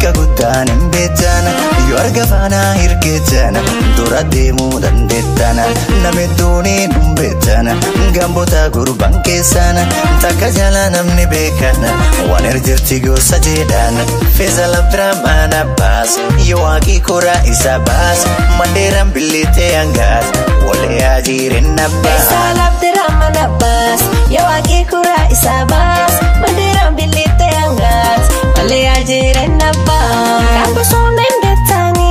bakka guddaan hin beektan yoo arga faana hirkeetan dura deemuu dandeettan nama duuniin hin beektan gamboota gurban keessan takka jala namni beekan waan erjirti gosa jedhan Faisal Abdurrahman Abbas yoo waaqii kora isa baas mandeeran bilitee hangaas wale ajirin Abbas Faisal Abdurrahman Abbas yoo waaqii kora isa baas mandeeran bilitee hangaas wale ajirin Abbas kambusun hin beektani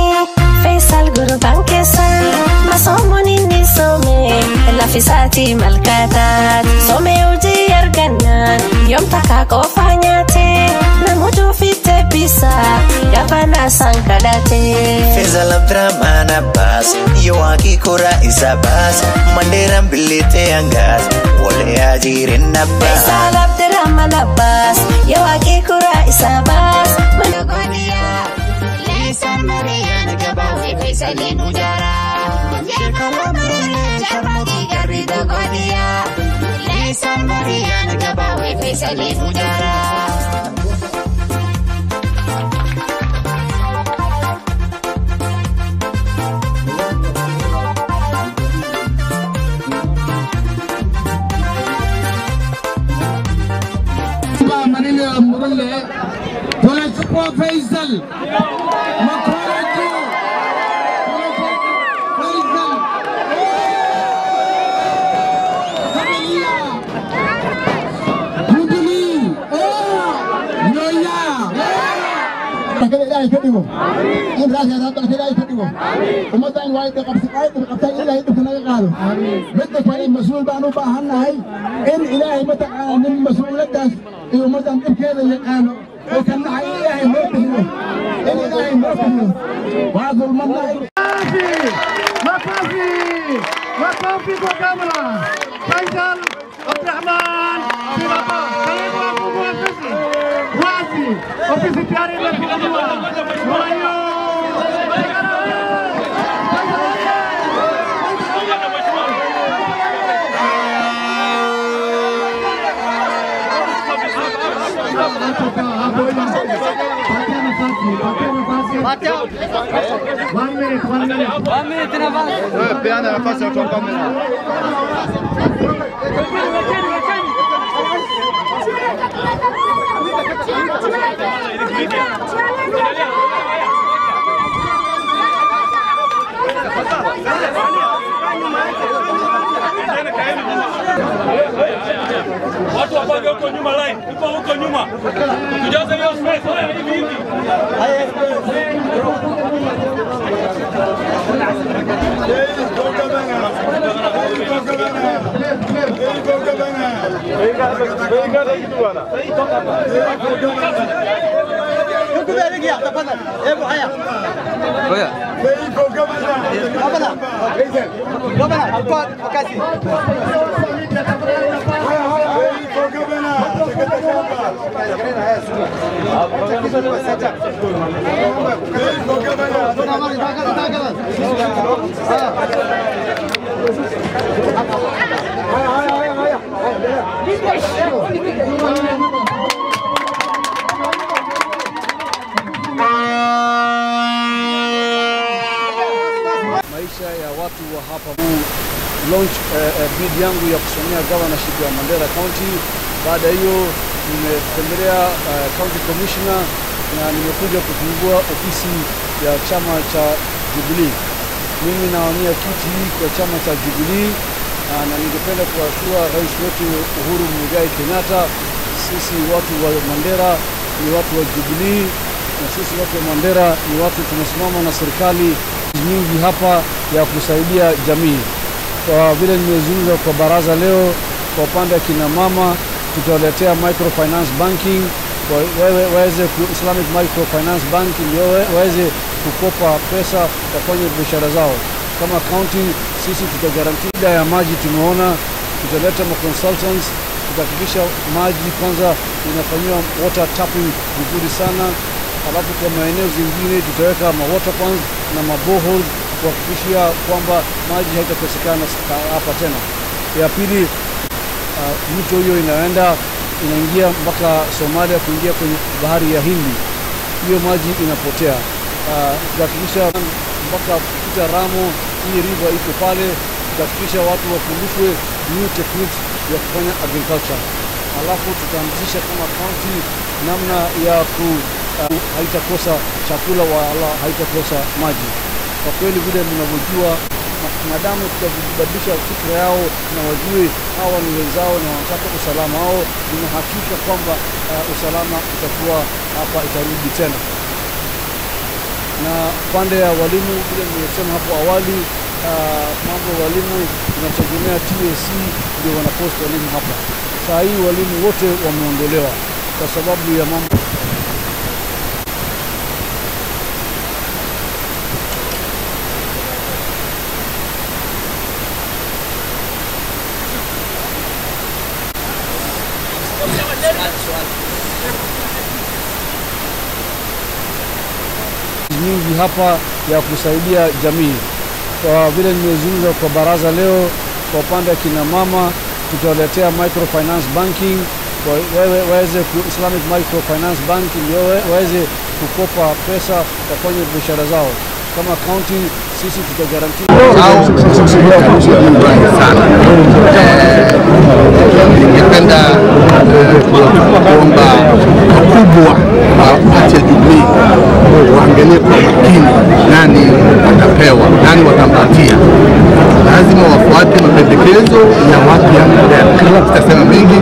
Faisal gurban keessan masoomon inni soome lafisaati malkataat soome hojii argannaan yoom takka qofa nyaate namoota ofiitti bisa gafana sankadate Faisal Abdurrahman Abbas yoo waaqii kora isa baas mandeeran bilitee hangaas wale ajirin Abbas Faisal Abdurrahman Abbas yoo waaqii kora isa baas managoniya leesan mariyan gabawe Faisalin ujara Sharmati garrido godiya leesan mariyan gabawe Faisalin ujara Faisal وكان معي إلهي مرتبه إلهي مرتبه وهذا المنطقة مكافي وكاملة فيصل عبد الرحمن في مطار خلينا نقول وفيسي واسي وفيسي تياري لك الأدوار ورايو One minute in advance. Bien à la face, on tombe watu wapange huko nyuma line, uko huko nyuma. Tujaze hiyo space, haya hivi hivi. Maisha ya watu wa hapa launch bid yangu ya kusomea governorship ya Mandera County. Baada hiyo nimetembelea county commissioner na nimekuja kufungua ofisi ya chama cha Jubilee. Mimi nawania kiti kwa chama cha Jubilee na ningependa kuashua rais wetu Uhuru Muigai Kenyatta, sisi watu wa Mandera ni watu wa Jubilee na sisi watu wa Mandera ni watu tunasimama na serikali nyingi hapa ya kusaidia jamii. Kwa vile nimezungumza kwa baraza leo, kwa upande wa kina mama tutawaletea microfinance banking waweze Islamic microfinance banking waweze kukopa pesa wafanye biashara zao. Kama county sisi tutagarantia ya maji, tumeona tutaleta consultants, tutahakikisha maji kwanza inafanywa water tapping vizuri sana. Alafu kwa maeneo zingine tutaweka water pumps na boreholes kuhakikisha kwamba maji haitakosekana hapa tena. Ya pili, mito hiyo inaingia mpaka Somalia kuingia kwenye bahari ya Hindi. hiyo maji inapotea. Tutahakikisha mpaka kupita Ramo hii river iko pale, tutahakikisha watu wafundishwe new techniques ya kufanya agriculture. Alafu tutaanzisha kama county namna ya haitakosa chakula wala haitakosa maji. Kwa kweli vile mnavyojua, madamu tutabadilisha fikra yao na wajue hawa ni wenzao na wanataka usalama wao, nina hakika kwamba usalama utakuwa hapa, itarudi tena. Na pande ya walimu vile nimesema hapo awali, mambo ya walimu tunategemea TSC ndio wanapost walimu hapa. Saa hii walimu wote wameondolewa kwa sababu ya mambo nyingi hapa ya kusaidia jamii. Kwa vile nimezungumza kwa baraza leo, kwa upande wa kina mama tutawaletea microfinance banking, waweze Islamic microfinance banking, waweze kukopa pesa wafanye biashara zao. Kama county sisi tutagarantia sana. Ningependa kuomba wakubwa wa Jubilee waangalie kwa makini nani watapewa, nani watampatia. Lazima wafuate mapendekezo ya watu ya tutasema mengi.